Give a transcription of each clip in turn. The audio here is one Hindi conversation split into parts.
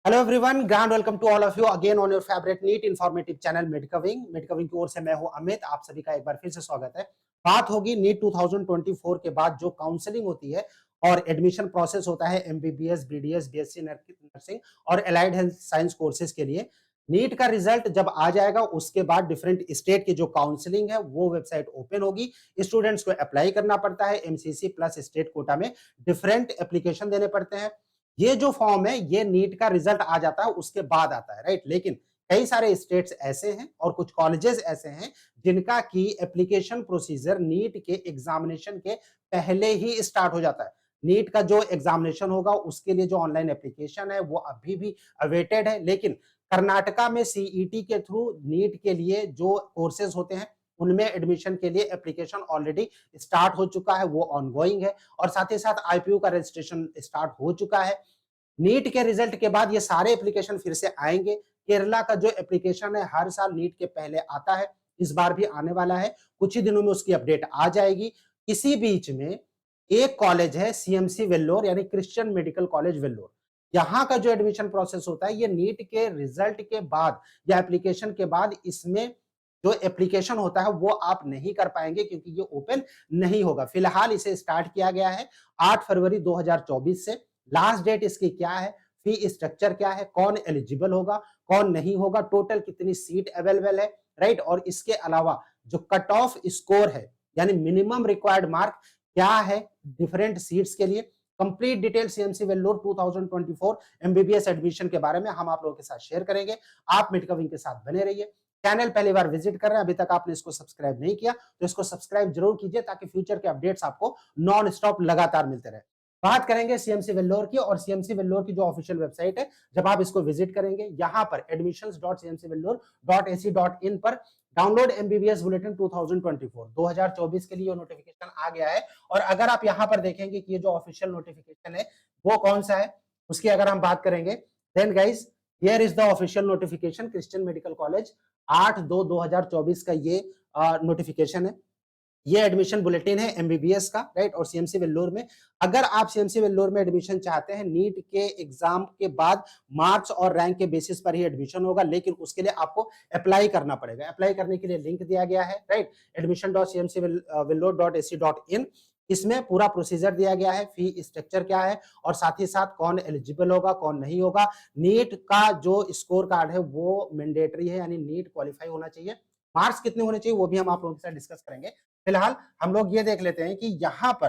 Hello everyone, grand welcome to all of you again on your favourite neat informative channel मेडकविंग की ओर से मैं हूं अमित। आप सभी का एक बार फिर से स्वागत है। बात होगी नीट 2024 के बाद जो काउंसलिंग होती है और एडमिशन प्रोसेस होता है एमबीबीएस, बीडीएस, बीएससी नर्सिंग और एलाइड हेल्थ साइंस कोर्सेज के लिए। नीट का रिजल्ट जब आ जाएगा उसके बाद डिफरेंट स्टेट की जो काउंसलिंग है वो वेबसाइट ओपन होगी। स्टूडेंट्स को अप्लाई करना पड़ता है एमसीसी प्लस स्टेट कोटा में, डिफरेंट एप्लीकेशन देने पड़ते हैं। ये जो फॉर्म है ये नीट का रिजल्ट आ जाता है उसके बाद आता है, राइट। लेकिन कई सारे स्टेट्स ऐसे हैं और कुछ कॉलेजेस ऐसे हैं जिनका की एप्लीकेशन प्रोसीजर नीट के एग्जामिनेशन के पहले ही स्टार्ट हो जाता है। नीट का जो एग्जामिनेशन होगा उसके लिए जो ऑनलाइन एप्लीकेशन है वो अभी भी अवेटेड है, लेकिन कर्नाटका में सीईटी के थ्रू नीट के लिए जो कोर्सेज होते हैं उनमें एडमिशन के लिए एप्लीकेशन ऑलरेडी स्टार्ट हो चुका है, वो ऑनगोइंग है। और साथ ही साथ आईपीयू का रजिस्ट्रेशन स्टार्ट हो चुका है। नीट के रिजल्ट के बाद ये सारे एप्लीकेशन फिर से आएंगे। केरला का जो एप्लीकेशन है हर साल नीट के पहले आता है, इस बार भी आने वाला है, कुछ ही दिनों में उसकी अपडेट आ जाएगी। इसी बीच में एक कॉलेज है सीएमसी वेल्लोर यानी क्रिश्चियन मेडिकल कॉलेज वेल्लोर। यहाँ का जो एडमिशन प्रोसेस होता है ये नीट के रिजल्ट के बाद या एप्लीकेशन के बाद, इसमें जो एप्लीकेशन होता है वो आप नहीं कर पाएंगे क्योंकि ये ओपन नहीं होगा। फिलहाल इसे स्टार्ट किया गया है 8 फरवरी 2024 से। लास्ट डेट इसकी क्या है, फी स्ट्रक्चर क्या है, कौन एलिजिबल होगा, कौन नहीं होगा, टोटल कितनी सीट अवेलेबल है, राइट। और इसके अलावा जो कट ऑफ स्कोर है यानी मिनिमम रिक्वायर्ड मार्क क्या है डिफरेंट सीट्स के लिए, complete detail CMC Vellore 2024 MBBS admission के बारे में हम आप लोगों के साथ शेयर करेंगे। आप मेडकविंग के साथ बने रहिए। चैनल पहली बार विजिट कर रहे हैं, अभी तक आपने इसको सब्सक्राइब नहीं किया तो इसको सब्सक्राइब जरूर कीजिए ताकि फ्यूचर के अपडेट्स आपको नॉन स्टॉप लगातार मिलते रहे। बात करेंगे सीएमसी वेल्लोर की, और सीएमसी वेल्लोर की जो ऑफिशियल वेबसाइट है जब आप इसको विजिट करेंगे यहाँ पर admissions.cmcvellore.ac.in पर डाउनलोड एमबीबीएस बुलेटिन 2024 के लिए नोटिफिकेशन आ गया है। और अगर आप यहाँ पर देखेंगे कि ये जो ऑफिशियल नोटिफिकेशन है वो कौन सा है, उसकी अगर हम बात करेंगे, then guys here is the official notification. Christian medical college 8/2/2024 का ये नोटिफिकेशन है। ये एडमिशन बुलेटिन है एमबीबीएस का, राइट। और सीएमसी वेल्लोर में अगर आप सीएमसी वेल्लोर में एडमिशन चाहते हैं, नीट के एग्जाम के बाद मार्क्स और रैंक के बेसिस पर ही एडमिशन होगा, लेकिन उसके लिए आपको अप्लाई करना पड़ेगा। अप्लाई करने के लिए लिंक दिया गया है, राइट, admission.cmcvellore.ac.in। इसमें पूरा प्रोसीजर दिया गया है, फी स्ट्रक्चर क्या है और साथ ही साथ कौन एलिजिबल होगा कौन नहीं होगा। नीट का जो स्कोर कार्ड है वो मैंडेटरी है यानी नीट क्वालिफाई होना चाहिए। मार्क्स कितने होने चाहिए वो भी हम आप लोगों के साथ डिस्कस करेंगे। फिलहाल हम लोग ये देख लेते हैं कि यहाँ पर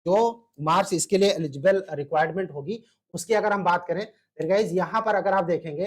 जो मार्क्स इसके लिए एलिजिबल रिक्वायरमेंट होगी उसकी अगर हम बात करें, गाइस यहाँ पर अगर आप देखेंगे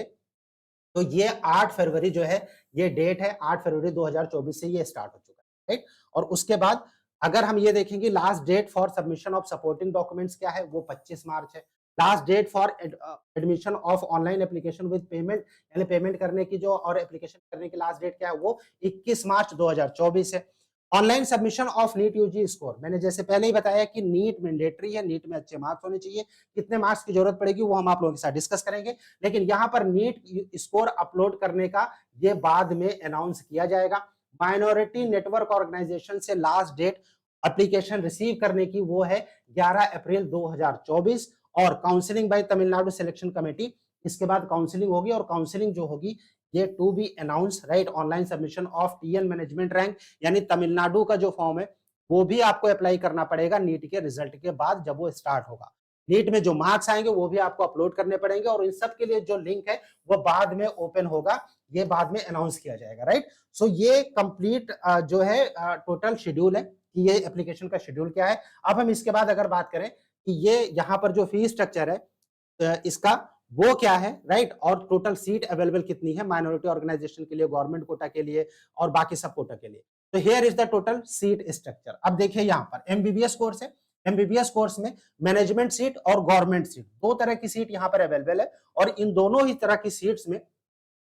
तो ये 8 फरवरी जो है ये डेट है, 8 फरवरी 2024 से ये स्टार्ट हो चुका है, राइट। और उसके बाद अगर हम ये देखेंगे last date for submission of supporting documents क्या है, वो 25 मार्च है। Last date for admission of online application with payment यानी पेमेंट करने की जो और एप्लीकेशन करने की लास्ट डेट क्या है वो 21 मार्च 2024 है। Online submission of NEET UG score, मैंने जैसे पहले ही बताया कि नीट मैंडेटरी है, नीट में अच्छे मार्क्स होने चाहिए। कितने मार्क्स की जरूरत पड़ेगी वो हम आप लोगों के साथ डिस्कस करेंगे, लेकिन यहाँ पर नीट स्कोर अपलोड करने का ये बाद में अनाउंस किया जाएगा। माइनॉरिटी नेटवर्क ऑर्गेनाइजेशन से लास्ट डेट एप्लीकेशन रिसीव करने की वो है 11 अप्रैल 2024। और counselling by Tamil Nadu selection committee, इसके बाद काउंसलिंग होगी और काउंसलिंग जो होगी ये to be announce, right. Online submission of TN management rank यानी तमिलनाडु का जो फॉर्म है वो भी आपको अप्लाई करना पड़ेगा नीट के रिजल्ट के बाद जब वो स्टार्ट होगा। नीट में जो मार्क्स आएंगे वो भी आपको अपलोड करने पड़ेंगे और इन सब के लिए जो लिंक है वो बाद में ओपन होगा, ये बाद में अनाउंस किया जाएगा, राइट। सो ये कंप्लीट जो है टोटल शेड्यूल है कि ये एप्लीकेशन का शेड्यूल क्या है। अब हम इसके बाद अगर बात करें कि ये यहाँ पर जो फी स्ट्रक्चर है इसका वो क्या है, राइट। और टोटल सीट अवेलेबल कितनी है माइनॉरिटी ऑर्गेनाइजेशन के लिए, गवर्नमेंट कोटा के लिए और बाकी सब कोटा के लिए। तो here is the total seat structure. अब देखिए यहाँ पर एमबीबीएस कोर्स है, एमबीबीएस कोर्स में मैनेजमेंट सीट और गवर्नमेंट सीट दो तरह की सीट यहाँ पर अवेलेबल है। और इन दोनों ही तरह की सीट्स में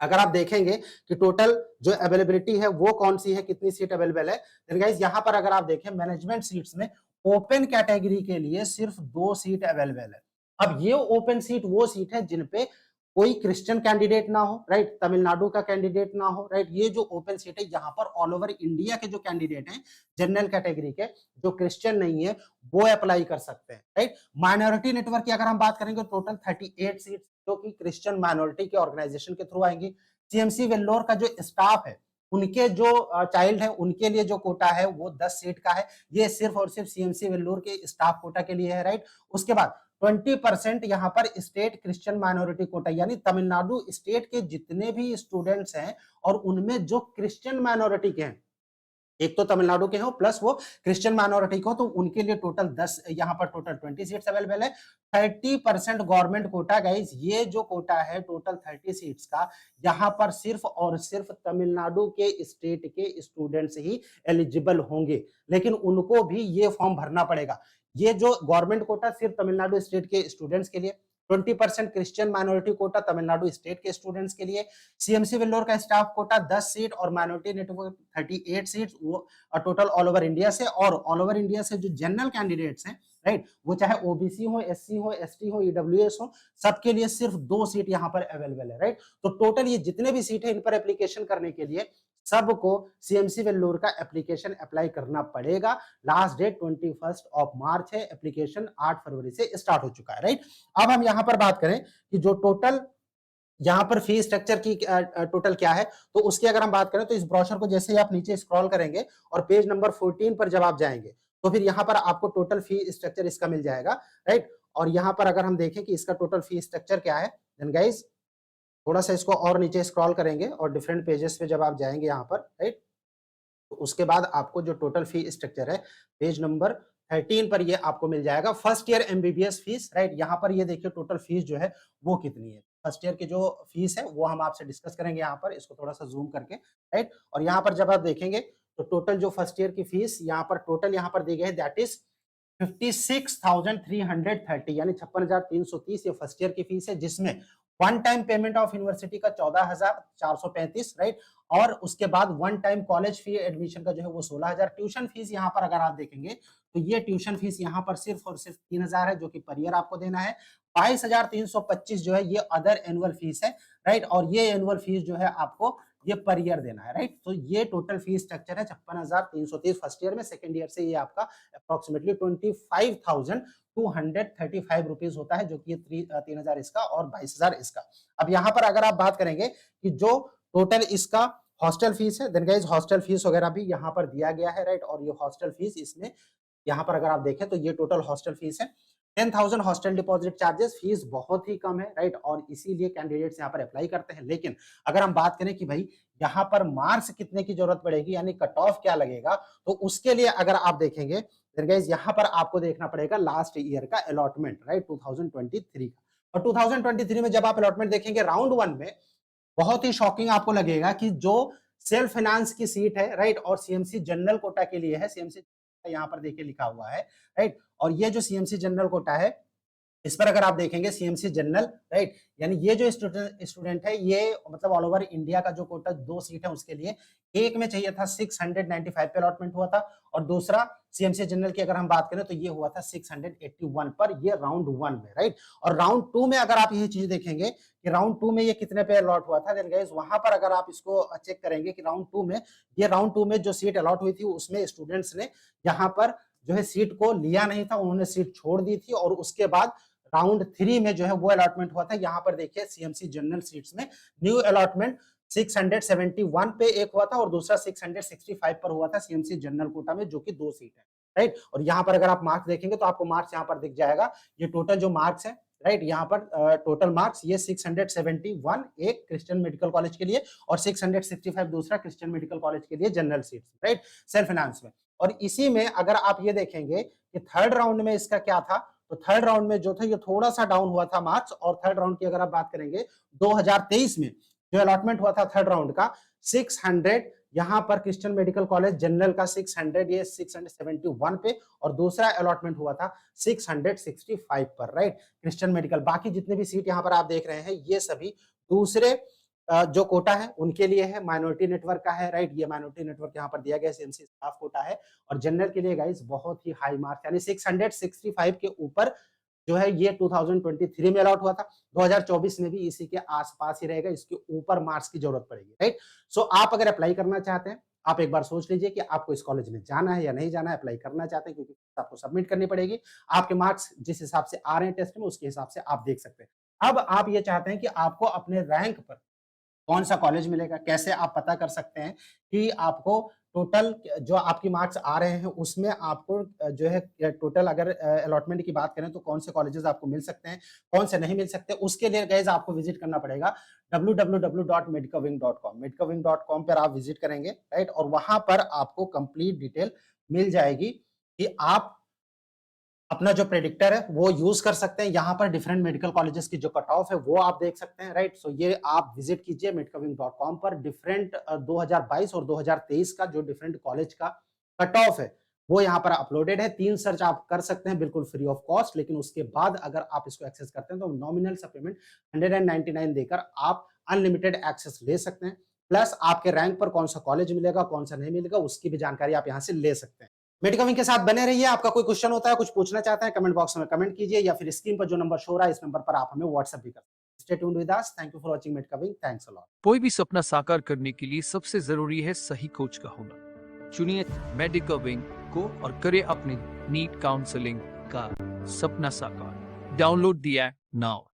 अगर आप देखेंगे कि टोटल जो अवेलेबिलिटी है वो कौन सी है, कितनी सीट अवेलेबल है, देन गाइस यहाँ पर अगर आप देखें मैनेजमेंट सीट्स में ओपन कैटेगरी के लिए सिर्फ 2 सीट अवेलेबल है। अब ये ओपन सीट वो सीट है जिन पे कोई क्रिश्चियन कैंडिडेट ना हो, राइट, तमिलनाडु का कैंडिडेट ना हो, राइट। ये जो ओपन सीट है यहाँ पर ऑल ओवर इंडिया के जो कैंडिडेट हैं जनरल कैटेगरी के जो क्रिश्चियन नहीं है वो अप्लाई कर सकते हैं, राइट। माइनॉरिटी नेटवर्क की अगर हम बात करेंगे टोटल 38 सीट जो कि क्रिश्चियन माइनॉरिटी के ऑर्गेनाइजेशन के थ्रू आएंगी। सीएमसी वेल्लोर का जो स्टाफ है, उनके जो चाइल्ड है, उनके लिए जो कोटा है वो 10 सीट का है। ये सिर्फ और सिर्फ सीएमसी वेल्लोर के स्टाफ कोटा के लिए है, राइट। उसके बाद 20% यहाँ पर स्टेट क्रिश्चियन माइनॉरिटी कोटा, यानी तमिलनाडु स्टेट के जितने भी स्टूडेंट्स हैं और उनमें जो क्रिश्चियन माइनॉरिटी के हैं, एक तो तमिलनाडु के हो प्लस वो क्रिश्चियन माइनॉरिटी को, तो उनके लिए टोटल 10, यहाँ पर टोटल 20 सीट्स अवेलेबल है। 30% गवर्नमेंट कोटा गाइज, ये जो कोटा है टोटल 30 सीट्स का, यहाँ पर सिर्फ और सिर्फ तमिलनाडु के स्टेट के स्टूडेंट्स ही एलिजिबल होंगे, लेकिन उनको भी ये फॉर्म भरना पड़ेगा। ये जो गवर्नमेंट कोटा सिर्फ तमिलनाडु स्टेट के स्टूडेंट्स के लिए, 20% Christian minority quota Tamil Nadu state के स्टूडेंट्स के लिए, सीएमसी वेल्लोर का स्टाफ कोटा 10 सीट और माइनॉरिटी नेटवर्क 38 सीट्स, वो टोटल ऑल ओवर इंडिया से। और ऑल ओवर इंडिया से जो जनरल कैंडिडेट्स हैं, राइट, वो चाहे ओबीसी हो, एससी हो, एसटी हो, ईडब्ल्यूएस हो, सबके लिए सिर्फ 2 सीट यहाँ पर अवेलेबल है, राइट। तो टोटल ये जितने भी सीट है इन पर एप्लीकेशन करने के लिए सबको सीएमसी वेल्लोर का एप्लीकेशन अप्लाई करना पड़ेगा। लास्ट डेट 21 मार्च है, एप्लीकेशन 8 फरवरी से स्टार्ट हो चुका है, राइट। अब हम यहाँ पर बात करें कि जो टोटल यहाँ पर फी स्ट्रक्चर की टोटल क्या है, तो उसकी अगर हम बात करें तो इस ब्रोशर को जैसे ही आप नीचे स्क्रॉल करेंगे और पेज नंबर 14 पर जब आप जाएंगे तो फिर यहाँ पर आपको टोटल फी स्ट्रक्चर इसका मिल जाएगा, राइट। और यहाँ पर अगर हम देखें कि इसका टोटल फी स्ट्रक्चर क्या है, देन गाइस थोड़ा सा इसको और नीचे स्क्रॉल करेंगे और डिफरेंट पेजेस पे जब आप जाएंगे यहाँ पर, राइट, तो उसके बाद आपको जो टोटल फी स्ट्रक्चर है पेज नंबर 13 पर ये आपको मिल जाएगा। First year MBBS fees, right, यहाँ पर ये देखिए टोटल फीस जो है वो कितनी है। फर्स्ट ईयर की जो फीस है वो हम आपसे डिस्कस करेंगे यहाँ पर, इसको थोड़ा सा जूम करके, राइट। और यहाँ पर जब आप देखेंगे तो टोटल जो फर्स्ट ईयर की फीस यहाँ पर टोटल यहाँ पर दी गई है, दैट इज 56,330, यानी 56,330 ये फर्स्ट ईयर की फीस है, जिसमें one time payment of university का 14,435, राइट। और उसके बाद one time college fee admission का जो है वो 16,000। ट्यूशन फीस यहाँ पर अगर आप देखेंगे तो ये ट्यूशन फीस यहाँ पर सिर्फ और सिर्फ 3,000 है, जो कि पर ईयर आपको देना है। 22,325 जो है ये अदर एनुअल फीस है, राइट। और ये एनुअल फीस जो है आपको ये पर ईयर देना है, राइट। तो ये टोटल फीस स्ट्रक्चर है 56,330 फर्स्ट ईयर में। सेकंड ईयर से ये आपका अप्रोक्सीमेटली 25,235 रुपीज होता है, जो कि 3,000 इसका और 22,000 इसका। अब यहाँ पर अगर आप बात करेंगे कि जो टोटल इसका हॉस्टल फीस है, देन गाइस हॉस्टल फीस वगैरह भी यहाँ पर दिया गया है, राइट। और ये हॉस्टल फीस इसमें यहाँ पर अगर आप देखें तो ये टोटल हॉस्टल फीस है। 10,000 हॉस्टल डिपॉजिट चार्जेस, फीस बहुत ही कम है, राइट। और इसीलिए कैंडिडेट्स यहाँ पर अप्लाई करते हैं। लेकिन अगर हम बात करें कि भाई यहाँ पर मार्क्स कितने की जरूरत पड़ेगी, यानी कट ऑफ क्या लगेगा, तो उसके लिए अगर आप देखेंगे देन गाइस यहाँ पर आपको देखना पड़ेगा लास्ट ईयर का अलॉटमेंट, राइट, 2023 का। और 2023 में जब आप अलॉटमेंट देखेंगे राउंड 1 में, बहुत ही शॉकिंग आपको लगेगा कि जो सेल्फ फाइनेंस की सीट है, राइट, और सीएमसी जनरल कोटा के लिए है। सीएमसी यहाँ पर देखिए लिखा हुआ है, राइट। और ये जो सीएमसी जनरल कोटा है, इस पर अगर आप देखेंगे सीएमसी जनरल, राइट, यानी ये जो स्टूडेंट है ये मतलब ऑल ओवर इंडिया का जो कोटा 2 सीट है उसके लिए, एक में चाहिए था 695 पे अलॉटमेंट हुआ था, और दूसरा सीएमसी जनरल की अगर हम बात करें तो ये हुआ था 681 पर, ये राउंड 1 में, राइट। और राउंड 2 में अगर आप ये चीज देखेंगे कि राउंड 2 में ये कितने पे अलॉट हुआ था, देन गाइस वहां पर अगर आप इसको चेक करेंगे कि राउंड 2 में, ये राउंड 2 में जो सीट अलॉट हुई थी उसमें स्टूडेंट्स ने यहाँ पर जो है सीट को लिया नहीं था, उन्होंने सीट छोड़ दी थी। और उसके बाद राउंड 3 में जो है वो अलॉटमेंट हुआ था। यहाँ पर देखिए सीएमसी जनरल सीट्स में न्यू अलॉटमेंट 671 पे एक हुआ था और दूसरा 665 पर हुआ था सीएमसी जनरल कोटा में, जो कि 2 सीट है, राइट। और यहाँ पर अगर आप मार्क्स देखेंगे तो आपको मार्क्स यहाँ पर दिख जाएगा, ये टोटल जो मार्क्स है, राइट। यहाँ पर टोटल मार्क्स ये 671 एक क्रिश्चियन मेडिकल कॉलेज के लिए और 665 दूसरा क्रिश्चियन मेडिकल कॉलेज के लिए general seats, right, self finance में। और इसी में अगर आप ये देखेंगे कि थर्ड राउंड में इसका क्या था, तो थर्ड राउंड में जो था ये थोड़ा सा डाउन हुआ था मार्क्स। और थर्ड राउंड की अगर आप बात करेंगे 2023 में जो अलॉटमेंट हुआ था थर्ड राउंड का 600, यहाँ पर क्रिश्चियन मेडिकल कॉलेज जनरल का 600, ये 671 पे, और दूसरा अलॉटमेंट हुआ था 665 पर, राइट, क्रिश्चियन मेडिकल। बाकी जितने भी सीट यहाँ पर आप देख रहे हैं ये सभी दूसरे जो कोटा है उनके लिए है, माइनॉरिटी नेटवर्क का है, राइट। ये माइनॉरिटी नेटवर्क यहाँ पर दिया गया सीएमसी स्टाफ कोटा है। और जनरल के लिए गाइस बहुत ही हाई मार्क्स, यानी 665 के ऊपर जो है ये 2023 में अलॉट हुआ था। 2024 में भी इसी के आसपास ही रहेगा, इसके ऊपर मार्क्स की जरूरत पड़ेगी, राइट। सो आप अगर अप्लाई करना चाहते हैं, आप एक बार सोच लीजिए कि आपको इस कॉलेज में जाना है या नहीं जाना है। अप्लाई करना चाहते हैं क्योंकि आपको सबमिट करनी पड़ेगी, आपके मार्क्स जिस हिसाब से आ रहे हैं टेस्ट में उसके हिसाब से आप देख सकते हैं। अब आप ये चाहते हैं कि आपको अपने रैंक पर कौन-सा कॉलेज मिलेगा, कैसे आप पता कर सकते हैं कि आपको टोटल जो आपकी मार्क्स आ रहे हैं, उसमें आपको जो है टोटल अगर अलॉटमेंट की बात करें तो कौन से कॉलेजेस आपको मिल सकते हैं, कौन से नहीं मिल सकते। उसके लिए गाइज़ आपको विज़िट करना पड़ेगा www.medicawing.com medicawing.com पर आप विज़िट करेंगे, राइट? और वहाँ पर आपको कंप्लीट डिटेल मिल जाएगी कि आप अपना जो प्रेडिक्टर है वो यूज़ कर सकते हैं। यहाँ पर डिफरेंट मेडिकल कॉलेजेस की जो कट ऑफ है वो आप देख सकते हैं, राइट? सो ये आप विज़िट कीजिए medicawing.com पर डिफरेंट 2022 और 2023 का जो डिफरेंट कॉलेज का कट ऑफ है, वो यहाँ पर अपलोडेड है। 3 सर्च आप कर सकते हैं बिल्कुल फ्री ऑफ कॉस्ट, लेकिन उसके बाद अगर आप इसको एक्सेस करते हैं तो नॉमिनल सा पेमेंट 199 देकर आप अनलिमिटेड एक्सेस ले सकते हैं। प्लस आपके रैंक पर कौन-सा कॉलेज मिलेगा, कौन-सा नहीं मिलेगा, उसकी भी जानकारी आप यहाँ से ले सकते हैं। मेडिकविंग के साथ बने रहिए। आपका कोई क्वेश्चन होता है, कुछ पूछना चाहते हैं, कमेंट बॉक्स में कमेंट कीजिए या फिर स्क्रीन पर जो नंबर शो हो रहा है, इस नंबर पर आप हमें व्हाट्सएप भी कर सकते हैं। Stay tuned with us. Thank you for watching मेडकविंग। Thanks a lot. कोई भी सपना साकार करने के लिए सबसे जरूरी है सही कोच का होना। चुनिए मेडिकल विंग को और करें अपने नीट काउंसलिंग का सपना साकार। Download the app now.